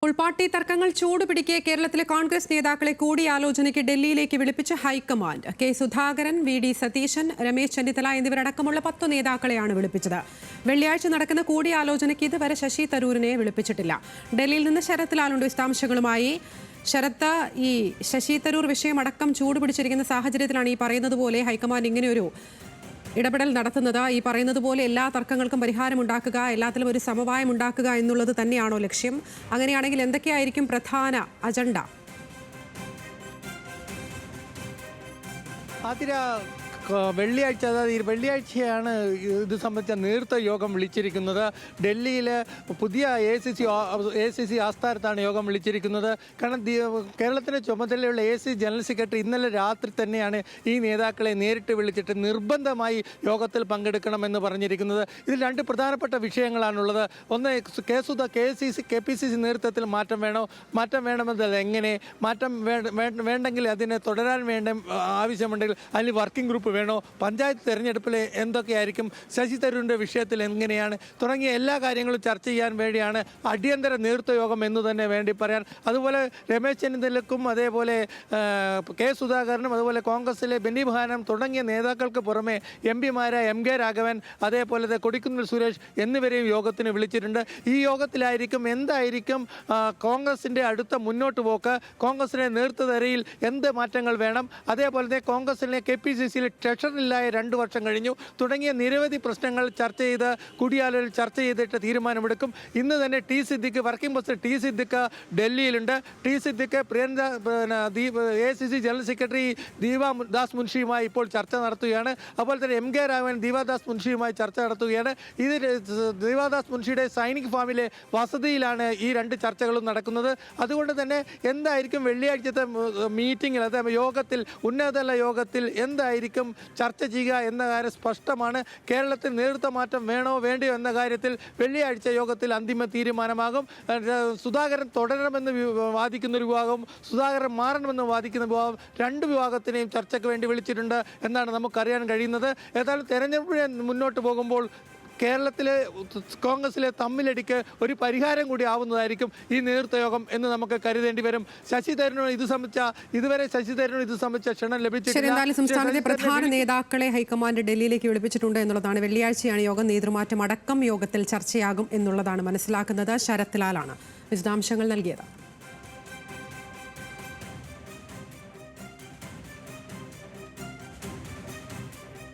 അപ്പോൾ പാർട്ടി തർക്കങ്ങൾ ചൂടുപിടിക്കെ കേരളത്തിലെ കോൺഗ്രസ് നേതാക്കളെ കൂടിയാലോചനയ്ക്ക് ഡൽഹിയിലേക്ക് വിളിപ്പിച്ച ഹൈക്കമാൻഡ്. കെ സുധാകരൻ, വി ഡി സതീശൻ, രമേശ് ചെന്നിത്തല എന്നിവരടക്കമുള്ള 10 നേതാക്കളെയാണ് വിളിപ്പിച്ചത്. വെള്ളിയാഴ്ച നടക്കുന്ന കൂടിയാലോചനയ്ക്ക് ഇതുവരെ ശശി തരൂരിനെ വിളിപ്പിച്ചിട്ടില്ല. ഡൽഹിയിൽ നിന്ന് ശരത് ലാലുണ്ട് വിശദാംശങ്ങളുമായി. ശരത്ത്, ഈ ശശി തരൂർ വിഷയമടക്കം ചൂടുപിടിച്ചിരിക്കുന്ന സാഹചര്യത്തിലാണ് ഈ പറയുന്നത് പോലെ ഹൈക്കമാൻഡ് ഇങ്ങനെയൊരു ഇടപെടൽ നടത്തുന്നത്. ഈ പറയുന്നത് പോലെ എല്ലാ തർക്കങ്ങൾക്കും പരിഹാരമുണ്ടാക്കുക, എല്ലാത്തിലും ഒരു സമവായം ഉണ്ടാക്കുക എന്നുള്ളത് തന്നെയാണോ ലക്ഷ്യം? അങ്ങനെയാണെങ്കിൽ എന്തൊക്കെയായിരിക്കും പ്രധാന അജണ്ട? വെള്ളിയാഴ്ച, അതായത് വെള്ളിയാഴ്ചയാണ് ഇത് സംബന്ധിച്ച നേതൃത്വ യോഗം വിളിച്ചിരിക്കുന്നത്. ഡൽഹിയിൽ പുതിയ ACC ആസ്ഥാനത്താണ് യോഗം വിളിച്ചിരിക്കുന്നത്. കാരണം കേരളത്തിൻ്റെ ചുമതലയുള്ള ACC ജനറൽ സെക്രട്ടറി ഇന്നലെ രാത്രി തന്നെയാണ് ഈ നേതാക്കളെ നേരിട്ട് വിളിച്ചിട്ട് നിർബന്ധമായി യോഗത്തിൽ പങ്കെടുക്കണമെന്ന് പറഞ്ഞിരിക്കുന്നത്. ഇതിൽ 2 പ്രധാനപ്പെട്ട വിഷയങ്ങളാണുള്ളത്. ഒന്ന്, KPCC നേതൃത്വത്തിൽ മാറ്റം വേണമെന്നല്ല, എങ്ങനെ മാറ്റം വേണ്ടെങ്കിൽ അതിനെ തുടരാൻ വേണ്ട ആവശ്യമുണ്ടെങ്കിൽ അതിന് വർക്കിംഗ് ഗ്രൂപ്പ് വേണോ, പഞ്ചായത്ത് തെരഞ്ഞെടുപ്പിൽ എന്തൊക്കെയായിരിക്കും, ശശി തരൂരിൻ്റെ വിഷയത്തിൽ എങ്ങനെയാണ് തുടങ്ങിയ എല്ലാ കാര്യങ്ങളും ചർച്ച ചെയ്യാൻ വേണ്ടിയാണ് അടിയന്തര നേതൃത്വ യോഗം എന്ന് തന്നെ വേണ്ടി പറയാൻ. അതുപോലെ രമേശ് ചെന്നിത്തലക്കും അതേപോലെ കെ സുധാകരനും അതുപോലെ കോൺഗ്രസിലെ ബെന്നി ബെഹാനം തുടങ്ങിയ നേതാക്കൾക്ക് പുറമെ MP-മാരായ MK രാഘവൻ, അതേപോലെ കൊടിക്കുന്നിൽ സുരേഷ് എന്നിവരെയും യോഗത്തിന് വിളിച്ചിട്ടുണ്ട്. ഈ യോഗത്തിലായിരിക്കും എന്തായിരിക്കും കോൺഗ്രസിൻ്റെ അടുത്ത മുന്നോട്ട് പോക്ക്, കോൺഗ്രസിൻ്റെ നേതൃത്വനിരയിൽ എന്ത് മാറ്റങ്ങൾ വേണം, അതേപോലെ കോൺഗ്രസിലെ KPCCയിൽ ട്രഷറില്ലായ 2 വർഷം കഴിഞ്ഞു തുടങ്ങിയ നിരവധി പ്രശ്നങ്ങൾ കൂടിയാലോചന ചർച്ച ചെയ്തിട്ട് തീരുമാനമെടുക്കും. ഇന്ന് തന്നെ വർക്കിംഗ് പ്രസിഡന്റ് ടി സിദ്ദിഖ് ഡൽഹിയിലുണ്ട്. T Siddique ACC general secretary Deepadas മുൻഷിയുമായി ഇപ്പോൾ ചർച്ച നടത്തുകയാണ്. അതുപോലെ തന്നെ MK രാഘവൻ ദീവാദാസ് മുൻഷിയുമായി ചർച്ച നടത്തുകയാണ്. ഇത് ദീവാദാസ് മുൻഷിയുടെ സൈനിക് ഫാമിലെ വസതിയിലാണ് ഈ 2 ചർച്ചകളും നടക്കുന്നത്. അതുകൊണ്ട് തന്നെ എന്തായിരിക്കും വെള്ളിയാഴ്ചത്തെ മീറ്റിംഗിൽ, അതായത് യോഗത്തിൽ, ഉന്നതതല യോഗത്തിൽ എന്തായിരിക്കും ചർച്ച ചെയ്യുക എന്ന കാര്യം സ്പഷ്ടമാണ്. കേരളത്തിൽ നേതൃത്വ മാറ്റം വേണോ വേണ്ടയോ എന്ന കാര്യത്തിൽ വെള്ളിയാഴ്ച യോഗത്തിൽ അന്തിമ തീരുമാനമാകും. സുധാകരൻ തുടരണമെന്ന് വാദിക്കുന്ന ഒരു വിഭാഗവും സുധാകരൻ മാറണമെന്ന് വാദിക്കുന്ന വിഭാഗം, 2 വിഭാഗത്തിനെയും ചർച്ചയ്ക്ക് വേണ്ടി വിളിച്ചിട്ടുണ്ട് എന്നാണ് നമുക്കറിയാൻ കഴിയുന്നത്. ഏതായാലും തെരഞ്ഞെടുപ്പിന് മുന്നോട്ട് പോകുമ്പോൾ കേരളത്തിലെ കോൺഗ്രസിലെ തമ്മിലടിക്ക് ഒരു പരിഹാരം കൂടി ആവുന്നതായിരിക്കും ഈ നേതൃത്വ യോഗം എന്ന് നമുക്ക് കരുതേണ്ടി വരും. ശശി തരൂരിന് ഇതുവരെ ക്ഷണം ലഭിച്ചിട്ടില്ല. സംസ്ഥാനത്തെ പ്രധാന നേതാക്കളെ ഹൈക്കമാൻഡ് ഡൽഹിയിലേക്ക് വിളിപ്പിച്ചിട്ടുണ്ട് എന്നുള്ളതാണ്. വെള്ളിയാഴ്ചയാണ് യോഗം. നേതൃമാറ്റം അടക്കം യോഗത്തിൽ ചർച്ചയാകും എന്നുള്ളതാണ് മനസ്സിലാക്കുന്നത്. ശരത് ലാലാണ് വിശദാംശങ്ങൾ നൽകിയത്.